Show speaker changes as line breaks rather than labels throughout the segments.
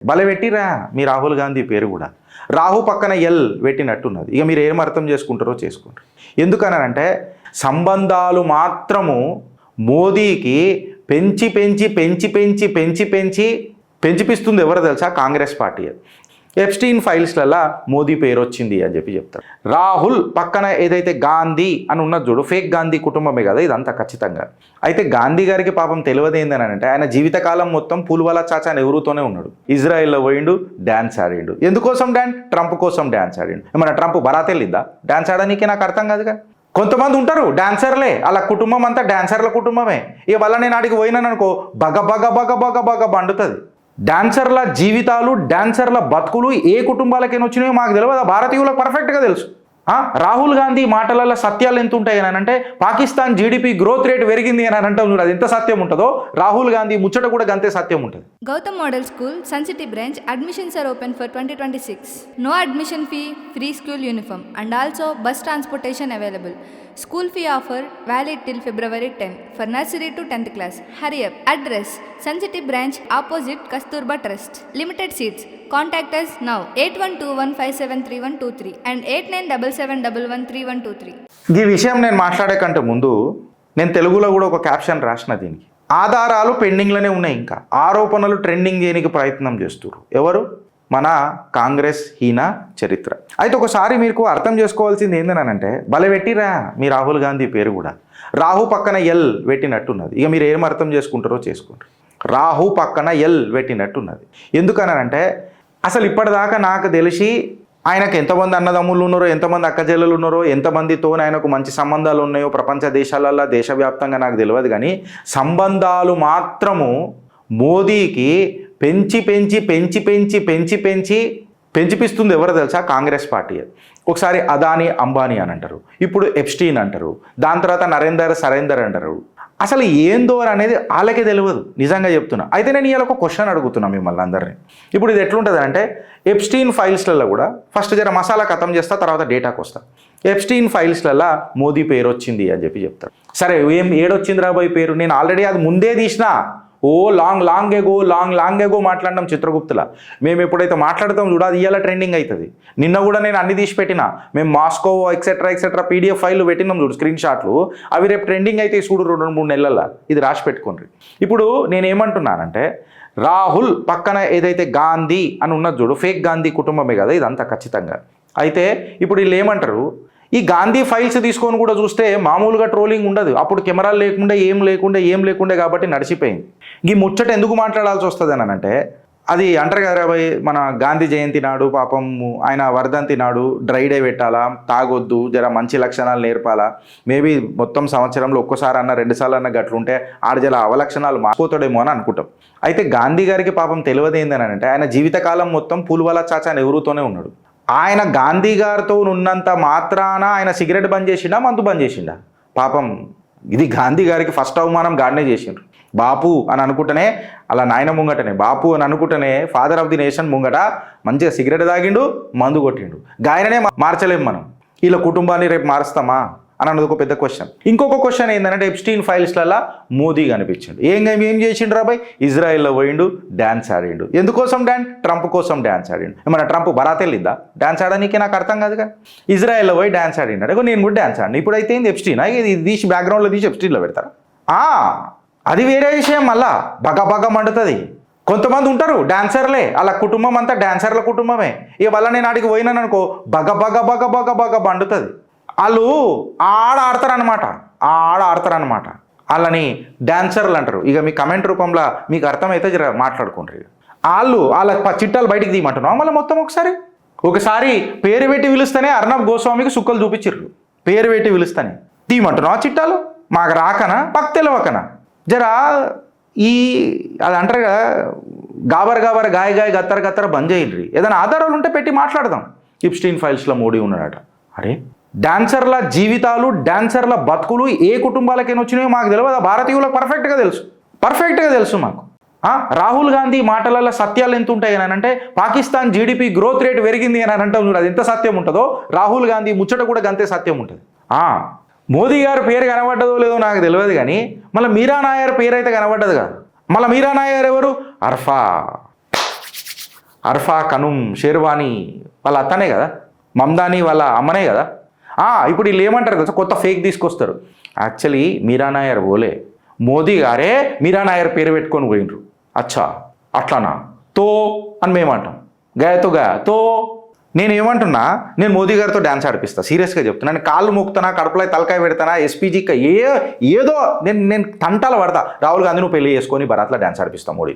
భలే పెట్టిరా మీ రాహుల్ గాంధీ పేరు కూడా. రాహు పక్కన ఎల్ పెట్టినట్టున్నది. ఇక మీరు ఏం అర్థం చేసుకుంటారో చేసుకుంటారు. ఎందుకనంటే సంబంధాలు మాత్రము మోదీకి పెంచి పెంచి పెంచి పెంచి పెంచి పెంచి పెంచిపిస్తుంది ఎవరో తెలుసా? కాంగ్రెస్ పార్టీ. ఎప్స్టీన్ ఫైల్స్లలో మోదీ పేరు వచ్చింది అని చెప్తారు. రాహుల్ పక్కన ఏదైతే గాంధీ అని ఉన్నది చూడు, ఫేక్ గాంధీ కుటుంబమే కదా ఇదంతా ఖచ్చితంగా. అయితే గాంధీ గారికి పాపం తెలియదు ఏంటనంటే ఆయన జీవితకాలం మొత్తం పూల్వాలా చాచా నెహ్రూతోనే ఉన్నాడు. ఇజ్రాయెల్లో పోయిండు, డ్యాన్స్ ఆడిండు. ఎందుకోసం ట్రంప్ కోసం డ్యాన్స్ ఆడిండు. ఏమన్నా ట్రంప్ బరాత్ వెళ్ళిందా డ్యాన్స్ ఆడడానికి? నాకు అర్థం కాదుగా. కొంతమంది ఉంటారు డాన్సర్లే, అలా కుటుంబం అంతా డాన్సర్ల కుటుంబమే. ఇక వల్ల నేను ఆడికి పోయినాను అనుకో బగ బగ బగ బగ బగ బండుతుంది. డాన్సర్ల జీవితాలు, డాన్సర్ల బతుకులు ఏ కుటుంబాలకైనా వచ్చినాయో మాకు తెలియదు, భారతీయులకు పర్ఫెక్ట్గా తెలుసు. రాహుల్ గాంధీ మాటలలో సత్యాలు ఎంత ఉంటాయి అని అంటే పాకిస్తాన్ జీడిపి గ్రోత్ రేట్ పెరిగింది అని అంటాం చూడు, అది ఎంత సత్యం ఉంటుందో రాహుల్ గాంధీ ముచ్చట కూడా గంతే సత్యం ఉంటుంది.
Gautam Model School, Sun City branch, admissions are open for 2026. No admission fee, free school uniform and also bus transportation available. School fee offer valid till February 10 for nursery to 10th class. Hurry up. Address: Sun City branch opposite Kasturba Trust. Limited seats. Contact us now 8121573123 and 8977113123.
ఈ విషయం నేను మాట్లాడే కంటే ముందు నేను తెలుగులో కూడా ఒక క్యాప్షన్ రాసిన దీనికి. ఆధారాలు పెండింగ్లోనే ఉన్నాయి, ఇంకా ఆరోపణలు ట్రెండింగ్ చేయడానికి ప్రయత్నం చేస్తున్నారు. ఎవరు? మన కాంగ్రెస్ హీన చరిత్ర. అయితే ఒకసారి మీకు అర్థం చేసుకోవాల్సింది ఏంటనంటే భలే పెట్టిరా మీ రాహుల్ గాంధీ పేరు కూడా. రాహు పక్కన ఎల్ పెట్టినట్టున్నది. ఇక మీరు ఏం అర్థం చేసుకుంటారో చేసుకుంటారు. రాహు పక్కన ఎల్ పెట్టినట్టున్నది. ఎందుకనంటే అసలు ఇప్పటిదాకా నాకు తెలిసి ఆయనకు ఎంతమంది అన్నదమ్ములు ఉన్నారో, ఎంతమంది అక్కచెల్లెలు ఉన్నారో, ఎంతమందితో ఆయనకు మంచి సంబంధాలు ఉన్నాయో ప్రపంచ దేశాలలో దేశవ్యాప్తంగా నాకు తెలియదు. కానీ సంబంధాలు మాత్రము మోదీకి పెంచి పెంచి పెంచి పెంచి పెంచి పెంచి పెంచిపిస్తుంది ఎవరో తెలుసా? కాంగ్రెస్ పార్టీ. ఒకసారి అదానీ అంబానీ అని అంటారు, ఇప్పుడు ఎప్స్టీన్ అంటారు, దాని తర్వాత సరేందర్ అంటారు. అసలు ఏందో అనేది వాళ్ళకే తెలియదు, నిజంగా చెప్తున్నా. అయితే నేను ఇవాళ ఒక క్వశ్చన్ అడుగుతున్నా మిమ్మల్ని అందరినీ. ఇప్పుడు ఇది ఎట్లుంటుంది అంటే ఎప్స్టీన్ ఫైల్స్లలో కూడా ఫస్ట్ జర మసాలా ఖతం చేస్తా, తర్వాత డేటాకు వస్తా. ఎప్స్టీన్ ఫైల్స్లలో మోదీ పేరు వచ్చింది అని చెప్తారు. సరే ఏడొచ్చింది రాబోయే పేరు? నేను ఆల్రెడీ అది ముందే తీసిన. లాంగ్ ఎగో మాట్లాడినాం చిత్రగుప్తుల. మేము ఎప్పుడైతే మాట్లాడతాం చూడ అది ఇవాళ ట్రెండింగ్ అవుతుంది. నిన్న కూడా నేను అన్ని తీసి పెట్టినా. మేము మాస్కో ఎక్సెట్రా పీడిఎఫ్ ఫైల్ పెట్టినాం చూడు, స్క్రీన్ షాట్లు. అవి రేపు ట్రెండింగ్ అయితే చూడు 2-3 నెలల. ఇది రాసి పెట్టుకోండి. ఇప్పుడు నేనేమంటున్నానంటే రాహుల్ పక్కన ఏదైతే గాంధీ అని ఉన్నది చూడు, ఫేక్ గాంధీ కుటుంబమే కదా ఇదంతా ఖచ్చితంగా. అయితే ఇప్పుడు వీళ్ళు ఏమంటారు, ఈ గాంధీ ఫైల్స్ తీసుకొని కూడా చూస్తే మామూలుగా ట్రోలింగ్ ఉండదు. అప్పుడు కెమెరాలు ఏం లేకుండే కాబట్టి నడిచిపోయింది. ఈ ముచ్చట ఎందుకు మాట్లాడాల్సి వస్తుంది అని అంటే అది అంటారు కదా భయ్, మన గాంధీ జయంతి నాడు పాపం ఆయన వర్ధంతి నాడు డ్రై డే పెట్టాలా, తాగొద్దు, జర మంచి లక్షణాలు నేర్పాలా. మేబీ మొత్తం సంవత్సరంలో ఒక్కసారి అన్న 2 సార్లు అన్న గట్లుంటే ఆడ జర అవలక్షణాలు మారిపోతాడేమో అని అనుకుంటాం. అయితే గాంధీ గారికి పాపం తెలియదు ఏంటనంటే ఆయన జీవితకాలం మొత్తం పూల్వాలా చాచా నెహ్రూతోనే ఉన్నాడు. ఆయన గాంధీ గారితో ఉన్నంత మాత్రాన ఆయన సిగరెట్ బంద్ చేసిండా, మందు బంద్ చేసిండా? పాపం ఇది గాంధీ గారికి ఫస్ట్ అవమానం గాడినే చేసిండ్రు. బాపు అని అనుకుంటేనే అలా నాయన ముంగటనే, బాపు అని అనుకుంటేనే ఫాదర్ ఆఫ్ ది నేషన్ ముంగట మంచిగా సిగరెట్ తాగిండు, మందు కొట్టిండు. గాయననే మార్చలేము మనం. వీళ్ళ కుటుంబాన్ని రేపు మారుస్తామా అని అన్నది ఒక పెద్ద క్వశ్చన్. ఇంకొక క్వశ్చన్ ఏంటంటే ఎప్స్టీన్ ఫైల్స్లలో మోదీ కనిపించిండు. ఏం చేసిండు రాబాయ్? ఇజ్రాయెల్లో పోయిండు, డ్యాన్స్ ఆడిండు. ఎందుకోసం ట్రంప్ కోసం డ్యాన్స్ ఆడిండు. ఏమన్నా ట్రంప్ బరాత్ వెళ్ళిద్దా డ్యాన్స్ ఆడడానికి? నాకు అర్థం కాదుగా. ఇజ్రాయెల్లో పోయి డ్యాన్స్ ఆడిండు. నేను కూడా డ్యాన్స్ ఆడిన. ఇప్పుడైతే ఏంది ఎప్స్టీన్, ఇది తీసి బ్యాక్గ్రౌండ్లో తీసి ఎప్స్టీన్లో పెడతారా? అది వేరే విషయం. మళ్ళా బగ మండుతుంది. కొంతమంది ఉంటారు డాన్సర్లే, అలా కుటుంబం అంతా డాన్సర్ల కుటుంబమే. ఇక వల్ల నేను ఆడికి పోయినాను అనుకో బగ బగ బగ బగ బగ బండుతుంది. వాళ్ళు ఆడ ఆడతారనమాట. వాళ్ళని డాన్సర్లు అంటారు. ఇక మీ కమెంట్ రూపంలో మీకు అర్థమైతే జర మాట్లాడుకుంటారు. వాళ్ళ చిట్టాలు బయటికి తీయమంటున్నాం. మళ్ళీ మొత్తం ఒకసారి పేరు పెట్టి పిలుస్తేనే అర్ణబ్ గోస్వామికి సుక్కలు చూపించారు. పేరు పెట్టి పిలుస్తేనే తీయమంటున్నాం ఆ చిట్టాలు. మాకు రాకనా, మాకు తెలియకనా? జరా అది అంటారు కదా, గాబర్ గాయ గత్తర బంద్ చేయండి. ఏదైనా ఆధారాలు ఉంటే పెట్టి మాట్లాడదాం. ఎప్స్టీన్ ఫైల్స్లో మోడీ ఉన్నాడట. అరే డాన్సర్ల జీవితాలు, డాన్సర్ల బతుకులు ఏ కుటుంబాలకైనా వచ్చినాయో మాకు తెలియదు, భారతీయులకు పర్ఫెక్ట్గా తెలుసు మాకు. రాహుల్ గాంధీ మాటలలో సత్యాలు ఎంత ఉంటాయి అని అంటే పాకిస్తాన్ జీడిపి గ్రోత్ రేట్ పెరిగింది అని అంటాం చూడు, అది ఎంత సత్యం ఉంటుందో రాహుల్ గాంధీ ముచ్చట కూడా గంతే సత్యం ఉంటుంది. మోదీ గారి పేరు కనబడ్డదో లేదో నాకు తెలియదు, కానీ మళ్ళీ మీరా నాయర్ పేరు అయితే కనబడ్డది కదా. మళ్ళీ మీరా నాయర్ ఎవరు? అర్ఫా అర్ఫా కనుమ్ షేర్వాణి వాళ్ళ అత్తనే కదా, మమ్దాని వాళ్ళ అమ్మనే కదా. ఇప్పుడు వీళ్ళు ఏమంటారు కదా, కొత్త ఫేక్ తీసుకొస్తారు. యాక్చువల్లీ మీరా నాయర్ ఓలే, మోదీ గారే మీరా నాయర్ పేరు పెట్టుకొని పోయినరు. అచ్చా అట్లానా తో అని మేమంటాం, గాయతో తో. నేను ఏమంటున్నా, నేను మోదీ గారితో డ్యాన్స్ ఆడిపిస్తా, సీరియస్గా చెప్తున్నా. నేను కాళ్ళు మొక్కుతానా, కడుపులో తలకాయ పెడతానా, ఎస్పీజీకి ఏదో నేను తంటాలు పడతా. రాహుల్ గాంధీ నువ్వు పెళ్లి చేసుకొని బరాత్లో డ్యాన్స్ ఆడిపిస్తా మోడీ,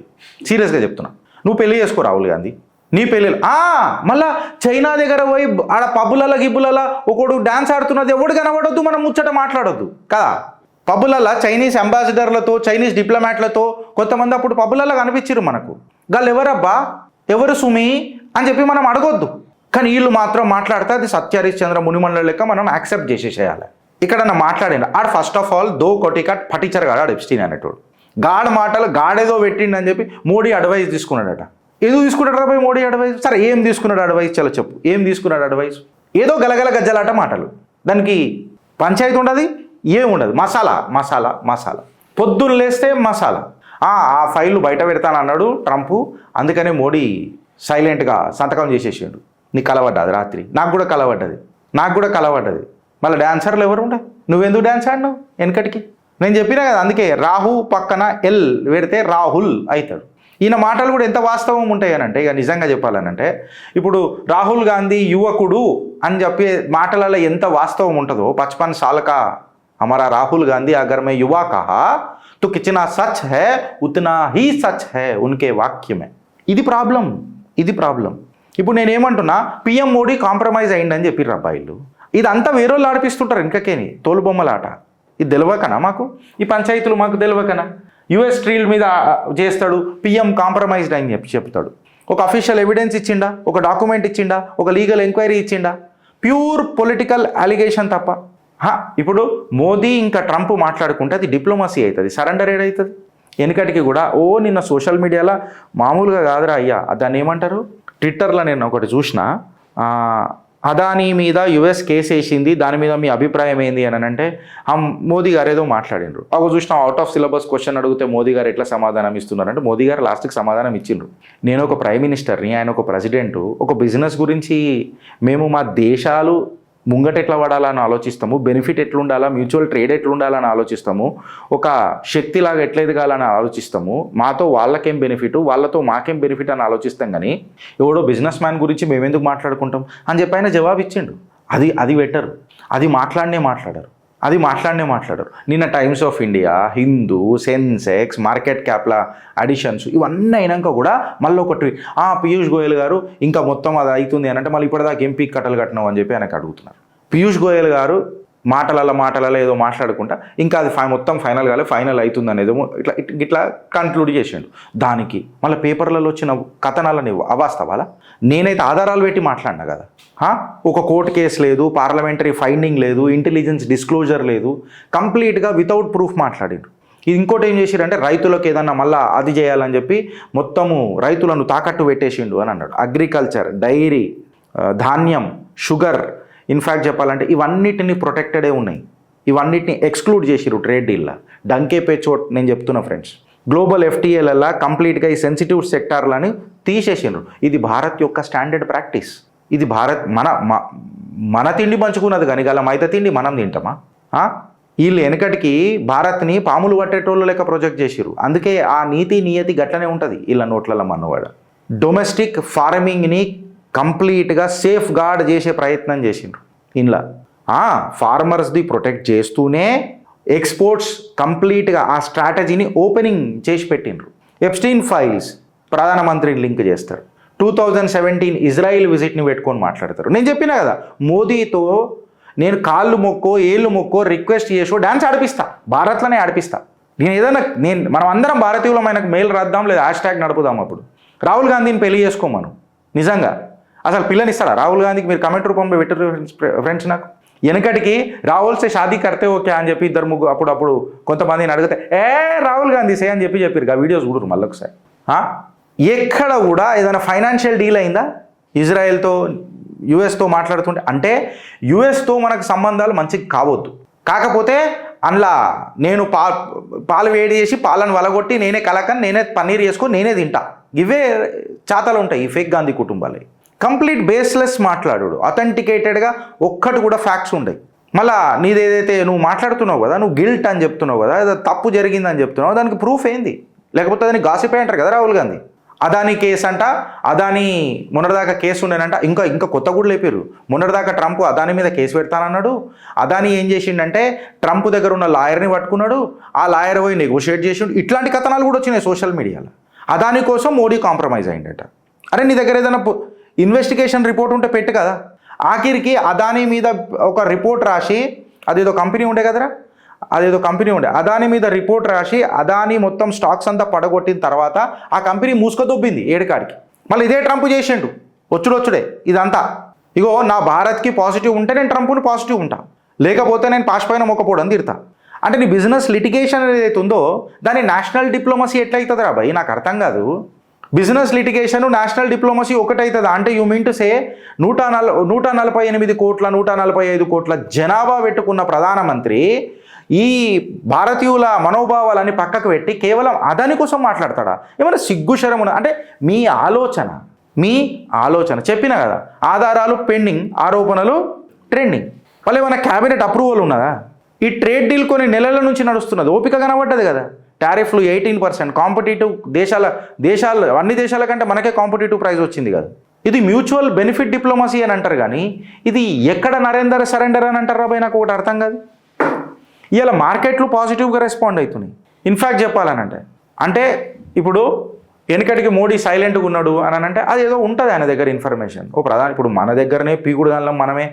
సీరియస్గా చెప్తున్నా. నువ్వు పెళ్లి చేసుకో రాహుల్ గాంధీ, నీ పెళ్ళిళ్ళు. మళ్ళా చైనా దగ్గర పోయి ఆడ పబ్బులలో గిబ్బులలో ఒకడు డ్యాన్స్ ఆడుతున్నది ఎవడు కనబడొద్దు, మనం ముచ్చట మాట్లాడొద్దు కదా. పబ్బులలో చైనీస్ అంబాసిడర్లతో, చైనీస్ డిప్లొమాట్లతో కొంతమంది అప్పుడు పబ్బులలో కనిపించారు మనకు. వాళ్ళు ఎవరబ్బా, ఎవరు సుమి అని చెప్పి మనం అడగొద్దు. కానీ వీళ్ళు మాత్రం మాట్లాడితే అది సత్యహరీష్ చంద్ర మునిమల్ల లెక్క మనం యాక్సెప్ట్ చేసేసేయాలి. ఇక్కడ నా మాట్లాడిన ఆడు ఫస్ట్ ఆఫ్ ఆల్ దో కొటికట్ పటిచర్ గాడు ఎప్స్టీన్ అనేటోడు. గాడ్ మాటలు గాడేదో పెట్టిండి అని చెప్పి మోడీ అడ్వైస్ తీసుకున్నాడట. ఏదో తీసుకున్నాడు రా మోడీ అడ్వైస్. సరే ఏం తీసుకున్నాడు అడ్వైస్, చాలా చెప్పు ఏం తీసుకున్నాడు అడ్వైస్. ఏదో గలగల గజ్జలాట మాటలు, దానికి పంచాయతీ ఉండదు, ఏముండదు. మసాలా మసాలా మసాలా, పొద్దున్న లేస్తే మసాలా. ఆ ఫైళ్ళు బయట పెడతానన్నాడు ట్రంప్, అందుకనే మోడీ సైలెంట్గా సంతకం చేసేసిండు. నీకు కలవడ్డది రాత్రి, నాకు కూడా కలవడ్డది. మళ్ళీ డాన్సర్లు ఎవరు ఉండే, నువ్వెందుకు డ్యాన్స్ ఆడినావు వెనకటికి? నేను చెప్పినా కదా, అందుకే రాహు పక్కన ఎల్ పెడితే రాహుల్ అవుతాడు. ఈయన మాటలు కూడా ఎంత వాస్తవం ఉంటాయి అనంటే, ఇక నిజంగా చెప్పాలనంటే, ఇప్పుడు రాహుల్ గాంధీ యువకుడు అని చెప్పే మాటలలో ఎంత వాస్తవం ఉంటుందో, 55 साल का हमारा राहुल गांधी अगर मैं युवा कहा तो कितना सच है उतना ही सच है उनके वाक्य में. ఇది ప్రాబ్లం. ఇప్పుడు నేనేమంటున్నా, పిఎం మోడీ కాంప్రమైజ్ అయ్యిందని చెప్పిర్రు అబ్బాయిలు. ఇదంతా వేరేళ్ళు ఆడిపిస్తుంటారు వెనకకేని, తోలుబొమ్మలాట. ఇది తెలియకనా మాకు, ఈ పంచాయతీలు మాకు తెలియకనా? యుఎస్ స్ట్రీల్ మీద చేస్తాడు, పిఎం కాంప్రమైజ్డ్ అని చెప్తాడు. ఒక అఫీషియల్ ఎవిడెన్స్ ఇచ్చిండా, ఒక డాక్యుమెంట్ ఇచ్చిండా, ఒక లీగల్ ఎంక్వైరీ ఇచ్చిండా? ప్యూర్ పొలిటికల్ అలిగేషన్ తప్ప. ఇప్పుడు మోదీ ఇంకా ట్రంప్ మాట్లాడుకుంటే అది డిప్లొమసీ అవుతుంది, సరెండర్ ఏడవుతుంది. వెనకటికి కూడా నిన్న సోషల్ మీడియాలో మామూలుగా కాదురా అయ్యా, దాన్ని ఏమంటారు, ట్విట్టర్లో నేను ఒకటి చూసిన, అదానీ మీద యుఎస్ కేసు వేసింది, దాని మీద మీ అభిప్రాయం ఏంది అని అంటే మోదీ గారు ఏదో మాట్లాడినరు. ఒక చూసిన అవుట్ ఆఫ్ సిలబస్ క్వశ్చన్ అడిగితే మోదీ గారు ఎట్లా సమాధానం ఇస్తున్నారంటే, మోదీ గారు లాస్ట్కి సమాధానం ఇచ్చిండ్రు. నేను ఒక ప్రైమ్ మినిస్టర్ని, ఆయన ఒక ప్రెసిడెంటు, ఒక బిజినెస్ గురించి మేము మా దేశాలు ముంగట ఎట్లా పడాలని ఆలోచిస్తాము, బెనిఫిట్ ఎట్లుండాలా, మ్యూచువల్ ట్రేడ్ ఎట్లుండాలని ఆలోచిస్తాము, ఒక శక్తిలాగా ఎట్లా ఎదగాలని ఆలోచిస్తాము, మాతో వాళ్ళకేం బెనిఫిట్, వాళ్ళతో మాకేం బెనిఫిట్ అని ఆలోచిస్తాం. కానీ ఎవడో బిజినెస్ మ్యాన్ గురించి మేమెందుకు మాట్లాడుకుంటాం అని చెప్పి ఆయన జవాబు ఇచ్చిండు. అది బెటర్. అది మాట్లాడనే మాట్లాడరు. నిన్న Times of India, Hindu, Sensex, market క్యాప్ల అడిషన్స్ ఇవన్నీ అయినాక కూడా మళ్ళీ ఒకటి పీయూష్ గోయల్ గారు ఇంకా మొత్తం అది అవుతుంది అని అంటే మళ్ళీ ఇప్పటిదాకా ఎంపీ కట్టలు కట్టినావు అని చెప్పి ఆయనకు అడుగుతున్నారు. పీయూష్ గోయల్ గారు మాటలలో ఏదో మాట్లాడుకుంటా ఇంకా అది మొత్తం ఫైనల్ కాలే, ఫైనల్ అవుతుంది అనేదేమో ఇట్లా కన్క్లూడ్ చేసిండు. దానికి మళ్ళీ పేపర్లలో వచ్చిన కథనాలని అవాస్తవాలా? నేనైతే ఆధారాలు పెట్టి మాట్లాడినా కదా. ఒక కోర్టు కేసు లేదు, పార్లమెంటరీ ఫైండింగ్ లేదు, ఇంటెలిజెన్స్ డిస్క్లోజర్ లేదు, కంప్లీట్గా వితౌట్ ప్రూఫ్ మాట్లాడిండు. ఇంకోటి ఏం చేసిరంటే, రైతులకు ఏదన్నా మళ్ళీ అది చేయాలని చెప్పి మొత్తము రైతులను తాకట్టు పెట్టేసిండు అని అన్నాడు. అగ్రికల్చర్, డైరీ, ధాన్యం, షుగర్, ఇన్ఫ్యాక్ట్ చెప్పాలంటే ఇవన్నిటిని ప్రొటెక్టెడే ఉన్నాయి. ఇవన్నిటిని ఎక్స్క్లూడ్ చేసిరు ట్రేడ్ డీల్లో. డంకే పే చోట్ నేను చెప్తున్నా ఫ్రెండ్స్, గ్లోబల్ ఎఫ్టీఏలలో కంప్లీట్గా ఈ సెన్సిటివ్ సెక్టార్లని తీసేసిండ్రు. ఇది భారత్ యొక్క స్టాండర్డ్ ప్రాక్టీస్. ఇది భారత్ మన తిండి పంచుకున్నది, కానీ గల మైత తిండి మనం తింటామా? వీళ్ళు వెనకటికి భారత్ని పాములు పట్టేటోళ్ళు లెక్క ప్రొజెక్ట్ చేసిరు. అందుకే ఆ నియతి గట్లనే ఉంటుంది వీళ్ళ నోట్లలో మనవాడ. డొమెస్టిక్ ఫార్మింగ్ని కంప్లీట్గా సేఫ్ గార్డ్ చేసే ప్రయత్నం చేసిండ్రు. ఇంట్లో ఫార్మర్స్ది ప్రొటెక్ట్ చేస్తూనే ఎక్స్పోర్ట్స్ కంప్లీట్గా ఆ స్ట్రాటజీని ఓపెనింగ్ చేసి పెట్టిండ్రు. ఎప్స్టీన్ ఫైల్స్ ప్రధానమంత్రిని లింక్ చేస్తారు. 2017 ఇజ్రాయిల్ విజిట్ని పెట్టుకొని మాట్లాడతారు. నేను చెప్పినా కదా, మోదీతో నేను కాళ్ళు మొక్కో ఏళ్ళు మొక్కో రిక్వెస్ట్ చేసో డ్యాన్స్ ఆడిపిస్తా, భారత్లోనే ఆడిపిస్తా. మనం అందరం భారతీయులమైన మెయిల్ రాద్దాం, లేదా హ్యాష్ట్యాగ్ నడుపుదాం. అప్పుడు రాహుల్ గాంధీని పెళ్లి చేసుకోమను. నిజంగా అసలు పిల్లనిస్తాడా రాహుల్ గాంధీకి? మీరు కమెంట్ రూపంలో పెట్టారు ఫ్రెండ్స్. నాకు వెనకటికి రాహుల్సే షాదీ కర్తే ఓకే అని చెప్పి ఇద్దరు ముగ్గురు అప్పుడు కొంతమందిని అడిగితే రాహుల్ గాంధీ సే అని చెప్పారు. ఆ వీడియోస్ చూడరు మళ్ళీ ఒకసారి. ఎక్కడ కూడా ఏదైనా ఫైనాన్షియల్ డీల్ అయిందా ఇజ్రాయెల్తో, యుఎస్తో మాట్లాడుతుంటే? అంటే యుఎస్తో మనకు సంబంధాలు మంచిగా కావద్దు, కాకపోతే అందులో నేను పాలు వేడి చేసి పాలను వలగొట్టి నేనే కలకని నేనే పన్నీర్ చేసుకొని నేనే తింటా, ఇవే చాతలు ఉంటాయి ఈ ఫేక్ గాంధీ కుటుంబాలే. కంప్లీట్ బేస్లెస్ మాట్లాడు, అథెంటికేటెడ్గా ఒక్కటి కూడా ఫ్యాక్ట్స్ ఉండవు. మళ్ళా నీదేదైతే నువ్వు మాట్లాడుతున్నావు కదా, నువ్వు గిల్ట్ అని చెప్తున్నావు కదా, ఏదో తప్పు జరిగిందని చెప్తున్నావు, దానికి ప్రూఫ్ ఏంది? లేకపోతే దానికి గాసిపే అంటారు కదా రాహుల్ గాంధీ. అదానీ కేసు అంట, అదానీ మొన్నటిదాకా కేసు ఉండేనంట, ఇంకా కొత్త కూడా లేపారు. మొన్నటిదాకా ట్రంప్ అదానీ మీద కేసు పెడతానన్నాడు. అదానీ ఏం చేసిండంటే ట్రంప్ దగ్గర ఉన్న లాయర్ని పట్టుకున్నాడు, ఆ లాయర్ పోయి నెగోషియేట్ చేసిండు. ఇట్లాంటి కథనాలు కూడా వచ్చినాయి సోషల్ మీడియాలో. అదానీ కోసం మోడీ కాంప్రమైజ్ అయిందట. అరే నీ దగ్గర ఏదైనా ఇన్వెస్టిగేషన్ రిపోర్ట్ ఉంటే పెట్టు కదా. ఆఖరికి అదానీ మీద ఒక రిపోర్ట్ రాసి, అదేదో కంపెనీ ఉండే కదరా, అదానీ మీద రిపోర్ట్ రాసి అదానీ మొత్తం స్టాక్స్ అంతా పడగొట్టిన తర్వాత ఆ కంపెనీ మూసుకొదొబ్బింది ఏడుకాడికి. మళ్ళీ ఇదే ట్రంప్ చేసిండు వచ్చుడే ఇదంతా. ఇగో నా భారత్కి పాజిటివ్ ఉంటే నేను ట్రంప్ని పాజిటివ్ ఉంటా, లేకపోతే నేను పాస్ పైన మొక్కపోవడం తిడతా. అంటే నీ బిజినెస్ లిటిగేషన్ ఏదైతే ఉందో దాని నేషనల్ డిప్లొమసీ ఎట్లయితుంది రా భయ్? నాకు అర్థం కాదు. బిజినెస్ లిటిగేషన్ నేషనల్ డిప్లొమసీ ఒకటవుతుందా? అంటే యూ మీన్ టు సే 148 కోట్ల 145 కోట్ల జనాభా పెట్టుకున్న ప్రధానమంత్రి ఈ భారతీయుల మనోభావాలని పక్కకు పెట్టి కేవలం అదాని కోసం మాట్లాడతాడా? ఏమైనా సిగ్గుశరం ఉన్నదా? అంటే మీ ఆలోచన చెప్పినా కదా, ఆధారాలు పెండింగ్, ఆరోపణలు ట్రెండింగ్. వాళ్ళు ఏమైనా క్యాబినెట్ అప్రూవల్ ఉన్నదా? ఈ ట్రేడ్ డీల్ కొన్ని నెలల నుంచి నడుస్తున్నది, ఓపిక కనబడ్డది కదా. టారిఫ్లు 18%, కాంపిటేటివ్ దేశాలు అన్ని దేశాల కంటే మనకే కాంపిటేటివ్ ప్రైస్ వచ్చింది కదా. ఇది మ్యూచువల్ బెనిఫిట్ డిప్లొమసీ అని అంటారు, కానీ ఇది ఎక్కడ నరేందర్ సరెండర్ అని అంటారు రాబాయ్? నాకు ఒకటి అర్థం కాదు. ఇవాళ మార్కెట్లు పాజిటివ్గా రెస్పాండ్ అవుతున్నాయి. ఇన్ఫ్యాక్ట్ చెప్పాలనంటే ఇప్పుడు వెనకటికి మోడీ సైలెంట్గా ఉన్నాడు అని అంటే అది ఏదో ఉంటుంది ఆయన దగ్గర ఇన్ఫర్మేషన్. ఇప్పుడు మన దగ్గరనే పీకుడు దానిలో మనమే,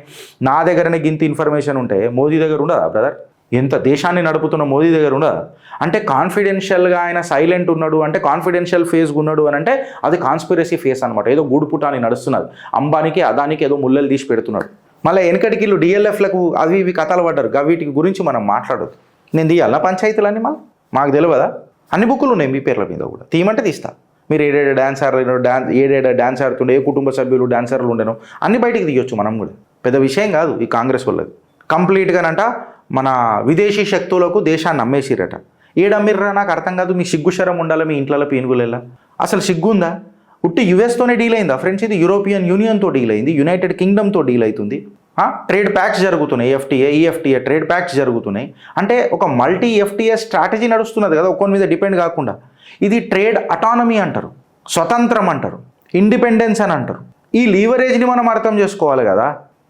నా దగ్గరనే గింత ఇన్ఫర్మేషన్ ఉంటే మోదీ దగ్గర ఉండదా బ్రదర్? ఎంత దేశాన్ని నడుపుతున్న మోదీ దగ్గర ఉండదా? అంటే కాన్ఫిడెన్షియల్గా ఆయన సైలెంట్ ఉన్నాడు అంటే, కాన్ఫిడెన్షియల్ ఫేస్గా ఉన్నాడు అని అంటే అది కాన్స్పిరసీ ఫేస్ అనమాట. ఏదో గూడుపుటాని నడుస్తున్నది, అంబానీకి అదానికి ఏదో ముల్లలు తీసి పెడుతున్నాడు. మళ్ళీ వెనకటికి వీళ్ళు డిఎల్ఎఫ్లకు అవి ఇవి కథలు పడ్డారు. వీటి గురించి మనం మాట్లాడొద్దు. నేను తీయాలన్నా పంచాయతీలన్నీ మళ్ళీ మాకు తెలియదా? అన్ని బుక్కులు ఉన్నాయి మీ పేర్ల మీద కూడా, తీయమంటే తీస్తా. మీరు ఏడేడ డాన్స్ ఆడుతుండే, ఏ కుటుంబ సభ్యులు డాన్సర్లు ఉండేనో అన్ని బయటికి తీయొచ్చు మనం కూడా. పెద్ద విషయం కాదు ఈ కాంగ్రెస్ వాళ్ళది. కంప్లీట్గానంట మన విదేశీ శక్తులకు దేశాన్ని అమ్మేసిరట. ఏడమ్మిర్రా నాకు అర్థం కాదు. మీ సిగ్గుశరం ఉండాలి మీ ఇంట్లో పీనుగులేలా? అసలు సిగ్గుందా? ఉట్టి యుఎస్తోనే డీల్ అయిందా ఫ్రెండ్స్? ఇది యూరోపియన్ యూనియన్తో డీల్ అయింది, యునైటెడ్ కింగ్డమ్తో డీల్ అవుతుంది. ట్రేడ్ ప్యాక్స్ జరుగుతున్నాయి, ఈఎఫ్టీఏ ట్రేడ్ ప్యాక్స్ జరుగుతున్నాయి. అంటే ఒక మల్టీ ఎఫ్టీఏ స్ట్రాటజీ నడుస్తున్నది కదా, ఒక్కొని మీద డిపెండ్ కాకుండా. ఇది ట్రేడ్ అటానమీ అంటారు, స్వతంత్రం అంటారు, ఇండిపెండెన్స్ అని అంటారు. ఈ లీవరేజ్ని మనం అర్థం చేసుకోవాలి కదా.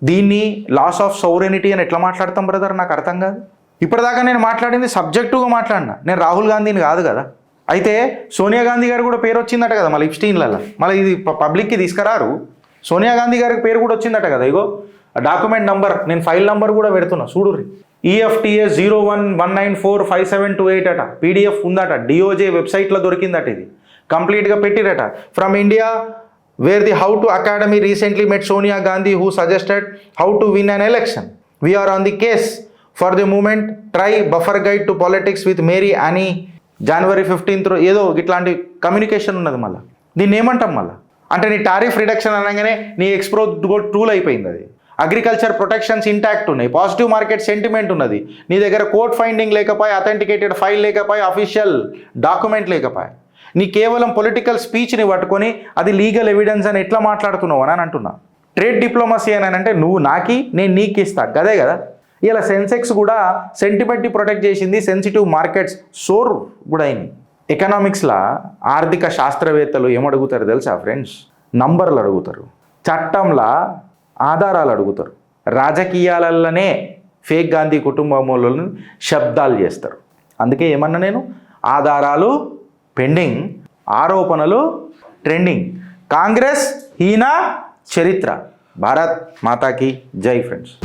దీన్ని లాస్ ఆఫ్ సౌరెనిటీ అని ఎట్లా మాట్లాడతాం బ్రదర్? నాకు అర్థం కాదు. ఇప్పటిదాకా నేను మాట్లాడింది సబ్జెక్టుగా మాట్లాడినా, నేను రాహుల్ గాంధీని కాదు కదా. అయితే సోనియా గాంధీ గారు కూడా పేరు వచ్చిందట కదా మళ్ళీ ఇప్స్టీన్లలో. మళ్ళీ ఇది పబ్లిక్కి తీసుకురారు. సోనియా గాంధీ గారికి పేరు కూడా వచ్చిందట కదా. ఇగో డాక్యుమెంట్ నంబర్, నేను ఫైల్ నంబర్ కూడా పెడుతున్నా చూడుర్రి. EFTA 01194572 అట, PDF ఉందట, DOJ వెబ్సైట్లో దొరికిందట. ఇది కంప్లీట్గా పెట్టిరట. From India where the how to academy recently met Sonia Gandhi who suggested how to win an election. We are on the case for the moment, try buffer guide to politics with Mary అని January 15th ఏదో ఇట్లాంటి communication ఉన్నది. మళ్ళీ దీన్ని ఏమంటాం మళ్ళీ? అంటే నీ టారిఫ్ రిడక్షన్ అనగానే నీ ఎక్స్పోర్ట్ టూల్ అయిపోయింది. అది అగ్రికల్చర్ ప్రొటెక్షన్స్ ఇంటాక్ట్ ఉన్నాయి, పాజిటివ్ మార్కెట్ సెంటిమెంట్ ఉన్నది. నీ దగ్గర కోర్ట్ ఫైండింగ్ లేకపోయి, అథెంటికేటెడ్ ఫైల్ లేకపోయి, అఫీషియల్ డాక్యుమెంట్ లేకపోయి, నీ కేవలం పొలిటికల్ స్పీచ్ని పట్టుకొని అది లీగల్ ఎవిడెన్స్ అని ఎట్లా మాట్లాడుతున్నావు అని అంటున్నా. ట్రేడ్ డిప్లొమసీ అని అంటే నువ్వు నాకి నేను నీకు ఇస్తా గదే కదా. ఇలా సెన్సెక్స్ కూడా సెంటిమెంట్ని ప్రొటెక్ట్ చేసింది, సెన్సిటివ్ మార్కెట్స్ సోర్ కూడా అయినాయి. ఎకనామిక్స్లో ఆర్థిక శాస్త్రవేత్తలు ఏమడుగుతారు తెలుసా ఫ్రెండ్స్? నంబర్లు అడుగుతారు, చట్టంలో ఆధారాలు అడుగుతారు, రాజకీయాలలోనే ఫేక్ గాంధీ కుటుంబంలో శబ్దాలు చేస్తారు. అందుకే ఏమన్నా నేను, ఆధారాలు పెండింగ్, ఆరోపణలు ట్రెండింగ్, కాంగ్రెస్ హీనా చరిత్ర. భారత్ మాతాకి జై ఫ్రెండ్స్.